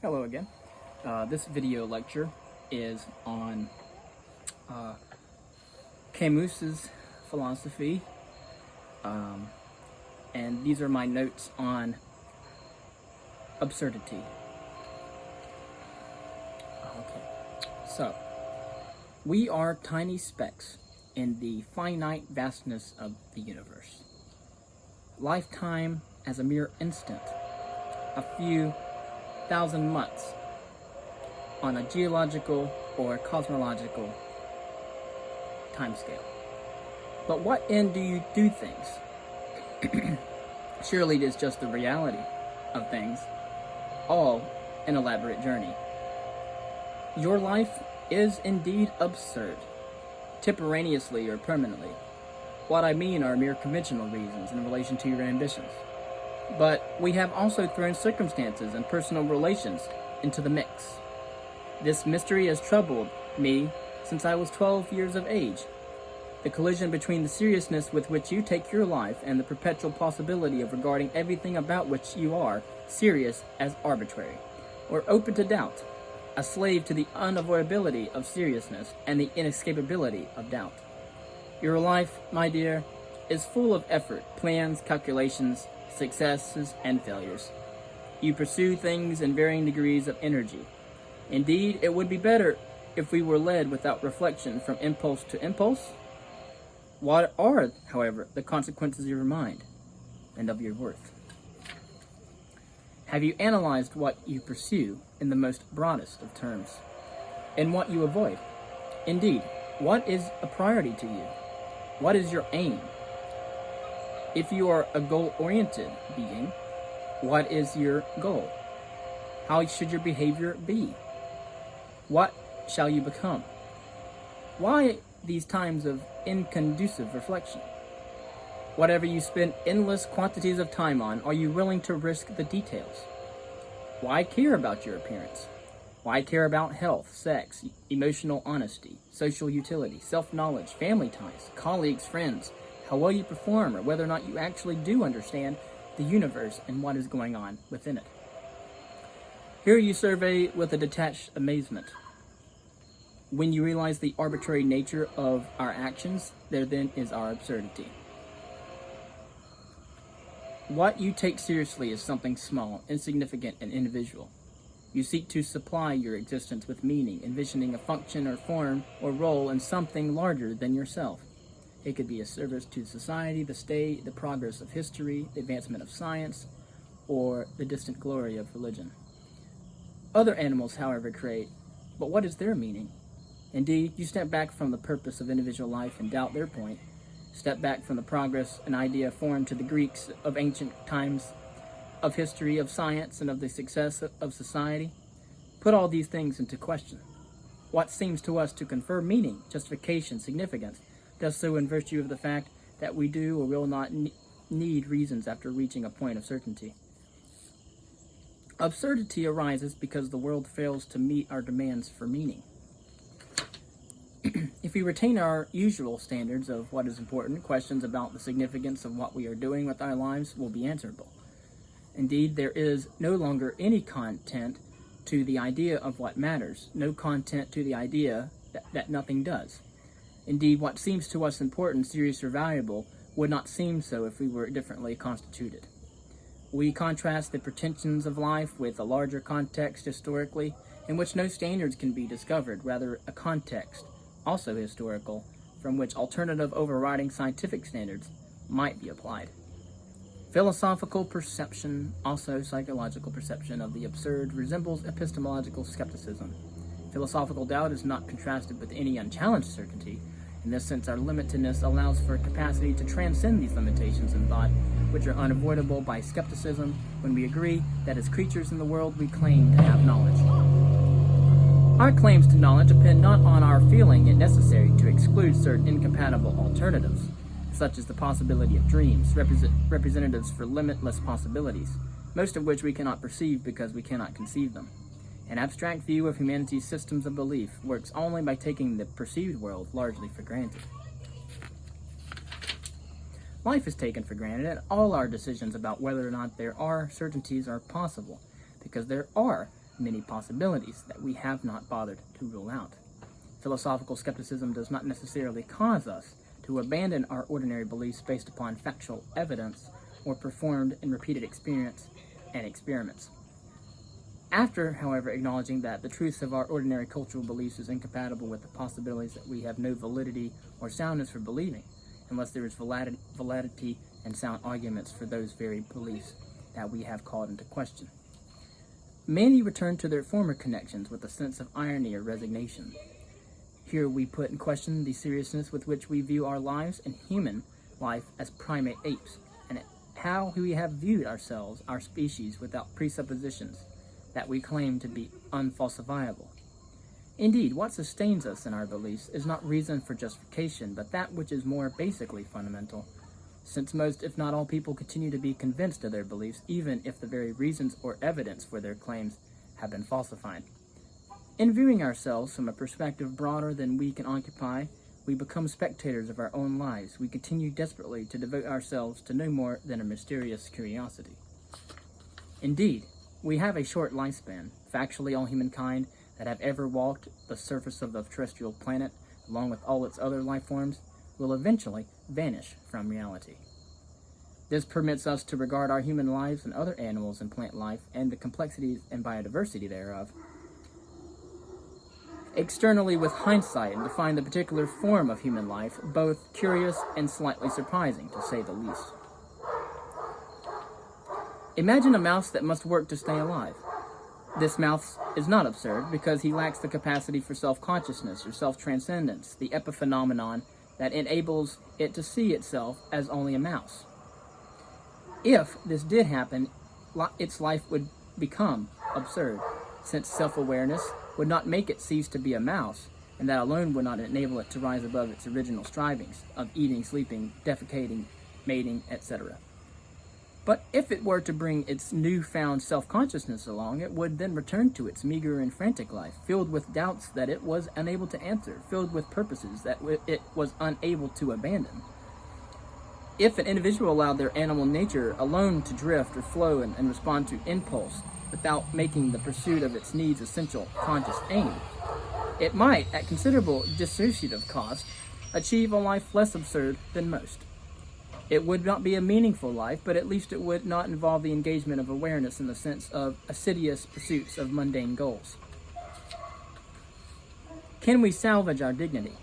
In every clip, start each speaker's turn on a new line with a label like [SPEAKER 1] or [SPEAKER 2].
[SPEAKER 1] Hello again. This video lecture is on Camus's philosophy, and these are my notes on absurdity. Okay, so we are tiny specks in the finite vastness of the universe. Lifetime as a mere instant, a few thousand months on a geological or cosmological timescale. But what end do you do things? Surely it is just the reality of things, all an elaborate journey. Your life is indeed absurd, temporaneously or permanently. What I mean are mere conventional reasons in relation to your ambitions. But we have also thrown circumstances and personal relations into the mix. This mystery has troubled me since I was 12 years of age. The collision between the seriousness with which you take your life and the perpetual possibility of regarding everything about which you are serious as arbitrary, or open to doubt, a slave to the unavoidability of seriousness and the inescapability of doubt. Your life, my dear, is full of effort, plans, calculations, successes, and failures. You pursue things in varying degrees of energy. Indeed, it would be better if we were led without reflection from impulse to impulse. What are, however, the consequences of your mind and of your worth? Have you analyzed what you pursue in the most broadest of terms, and what you avoid? Indeed, what is a priority to you? What is your aim? If you are a goal-oriented being, what is your goal? How should your behavior be? What shall you become? Why these times of inconducive reflection? Whatever you spend endless quantities of time on, are you willing to risk the details? Why care about your appearance? Why care about health, sex, emotional honesty, social utility, self-knowledge, family ties, colleagues, friends, how well you perform, or whether or not you actually do understand the universe and what is going on within it? Here you survey with a detached amazement. When you realize the arbitrary nature of our actions, there then is our absurdity. What you take seriously is something small, insignificant, and individual. You seek to supply your existence with meaning, envisioning a function or form or role in something larger than yourself. It could be a service to society, the state, the progress of history, the advancement of science, or the distant glory of religion. Other animals, however, create, but what is their meaning? Indeed, you step back from the purpose of individual life and doubt their point. Step back from the progress and idea foreign to the Greeks of ancient times, of history, of science, and of the success of society. Put all these things into question. What seems to us to confer meaning, justification, significance, does so in virtue of the fact that we do or will not need reasons after reaching a point of certainty. Absurdity arises because the world fails to meet our demands for meaning. If we retain our usual standards of what is important, questions about the significance of what we are doing with our lives will be answerable. Indeed, there is no longer any content to the idea of what matters, no content to the idea that nothing does. Indeed, what seems to us important, serious, or valuable would not seem so if we were differently constituted. We contrast the pretensions of life with a larger context historically, in which no standards can be discovered, rather a context, also historical, from which alternative overriding scientific standards might be applied. Philosophical perception, also psychological perception of the absurd, resembles epistemological skepticism. Philosophical doubt is not contrasted with any unchallenged certainty. In this sense, our limitedness allows for a capacity to transcend these limitations in thought, which are unavoidable by skepticism when we agree that as creatures in the world we claim to have knowledge. Our claims to knowledge depend not on our feeling it necessary to exclude certain incompatible alternatives, such as the possibility of dreams, representatives for limitless possibilities, most of which we cannot perceive because we cannot conceive them. An abstract view of humanity's systems of belief works only by taking the perceived world largely for granted. Life is taken for granted, and all our decisions about whether or not there are certainties are possible, because there are many possibilities that we have not bothered to rule out. Philosophical skepticism does not necessarily cause us to abandon our ordinary beliefs based upon factual evidence or performed in repeated experience and experiments. After, however, acknowledging that the truths of our ordinary cultural beliefs is incompatible with the possibilities that we have no validity or soundness for believing, unless there is validity and sound arguments for those very beliefs that we have called into question. Many return to their former connections with a sense of irony or resignation. Here we put in question the seriousness with which we view our lives and human life as primate apes, and how we have viewed ourselves, our species, without presuppositions that we claim to be unfalsifiable. Indeed, what sustains us in our beliefs is not reason for justification, but that which is more basically fundamental, since most, if not all, people continue to be convinced of their beliefs, even if the very reasons or evidence for their claims have been falsified. In viewing ourselves from a perspective broader than we can occupy, we become spectators of our own lives. We continue desperately to devote ourselves to no more than a mysterious curiosity. Indeed, we have a short lifespan. Factually, all humankind that have ever walked the surface of the terrestrial planet, along with all its other life forms, will eventually vanish from reality. This permits us to regard our human lives and other animals and plant life and the complexities and biodiversity thereof externally with hindsight and to find the particular form of human life both curious and slightly surprising, to say the least. Imagine a mouse that must work to stay alive. This mouse is not absurd because he lacks the capacity for self-consciousness or self-transcendence, the epiphenomenon that enables it to see itself as only a mouse. If this did happen, its life would become absurd, since self-awareness would not make it cease to be a mouse, and that alone would not enable it to rise above its original strivings of eating, sleeping, defecating, mating, etc. But if it were to bring its newfound self-consciousness along, it would then return to its meager and frantic life, filled with doubts that it was unable to answer, filled with purposes that it was unable to abandon. If an individual allowed their animal nature alone to drift or flow and respond to impulse without making the pursuit of its needs essential conscious aim, it might, at considerable dissociative cost, achieve a life less absurd than most. It would not be a meaningful life, but at least it would not involve the engagement of awareness in the sense of assiduous pursuits of mundane goals. Can we salvage our dignity?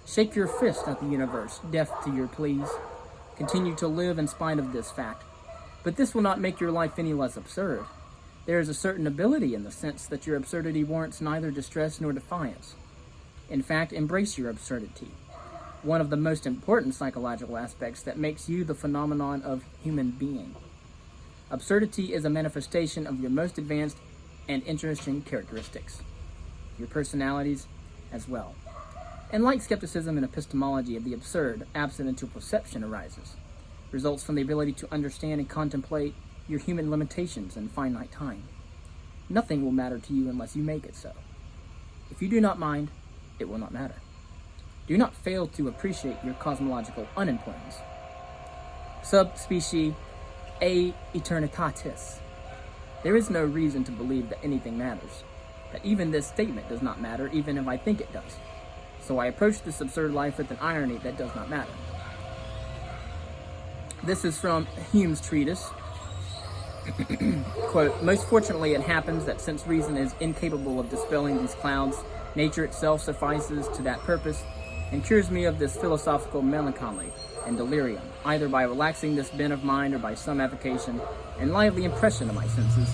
[SPEAKER 1] Shake your fist at the universe, deaf to your pleas. Continue to live in spite of this fact. But this will not make your life any less absurd. There is a certain ability in the sense that your absurdity warrants neither distress nor defiance. In fact, embrace your absurdity. One of the most important psychological aspects that makes you the phenomenon of human being. Absurdity is a manifestation of your most advanced and interesting characteristics, your personalities as well. And like skepticism and epistemology of the absurd, absent until perception arises, results from the ability to understand and contemplate your human limitations and finite time. Nothing will matter to you unless you make it so. If you do not mind, it will not matter. Do not fail to appreciate your cosmological unimportance. Subspecies a eternitatis. There is no reason to believe that anything matters, that even this statement does not matter, even if I think it does. So I approach this absurd life with an irony that does not matter. This is from Hume's treatise. Quote, most fortunately it happens that since reason is incapable of dispelling these clouds, nature itself suffices to that purpose, and cures me of this philosophical melancholy and delirium, either by relaxing this bent of mind or by some avocation and lively impression of my senses,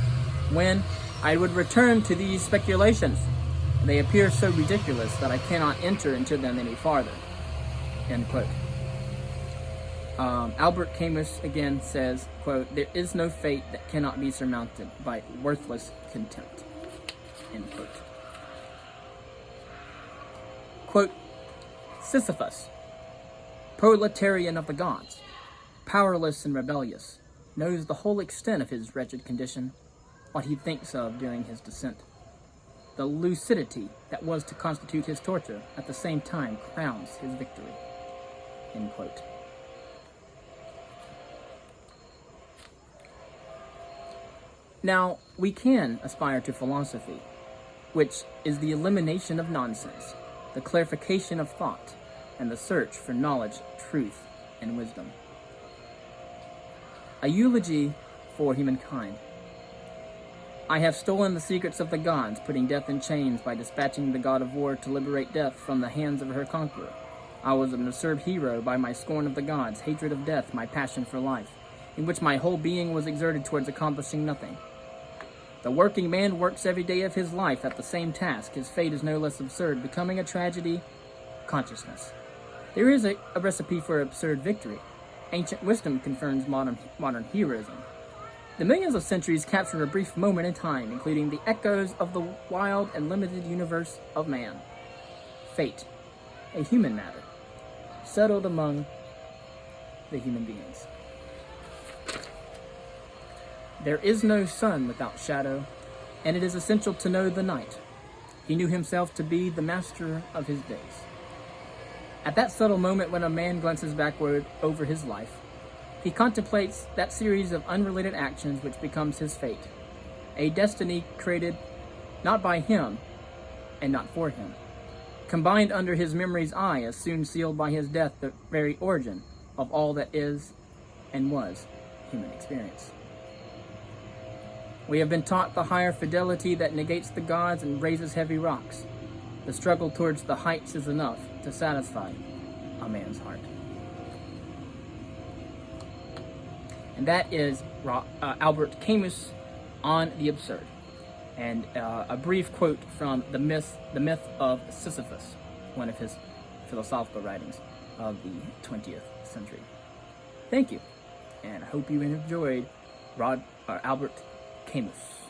[SPEAKER 1] when I would return to these speculations. They appear so ridiculous that I cannot enter into them any farther. End quote. Albert Camus again says, quote, there is no fate that cannot be surmounted by worthless contempt. End quote. Quote, Sisyphus, proletarian of the gods, powerless and rebellious, knows the whole extent of his wretched condition, what he thinks of during his descent. The lucidity that was to constitute his torture at the same time crowns his victory. End quote. Now, we can aspire to philosophy, which is the elimination of nonsense, the clarification of thought, and the search for knowledge, truth, and wisdom. A eulogy for humankind. I have stolen the secrets of the gods, putting death in chains by dispatching the god of war to liberate death from the hands of her conqueror. I was an absurd hero by my scorn of the gods, hatred of death, my passion for life, in which my whole being was exerted towards accomplishing nothing. The working man works every day of his life at the same task. His fate is no less absurd, becoming a tragedy, consciousness. There is a recipe for absurd victory. Ancient wisdom confirms modern heroism. The millions of centuries capture a brief moment in time, including the echoes of the wild and limited universe of man. Fate, a human matter, settled among the human beings. There is no sun without shadow, and it is essential to know the night. He knew himself to be the master of his days. At that subtle moment when a man glances backward over his life, he contemplates that series of unrelated actions which becomes his fate, a destiny created not by him and not for him, combined under his memory's eye as soon sealed by his death, the very origin of all that is and was human experience. We have been taught the higher fidelity that negates the gods and raises heavy rocks. The struggle towards the heights is enough to satisfy a man's heart. And that is Albert Camus on the absurd. And a brief quote from the myth of Sisyphus, one of his philosophical writings of the 20th century. Thank you, and I hope you enjoyed Albert Camus.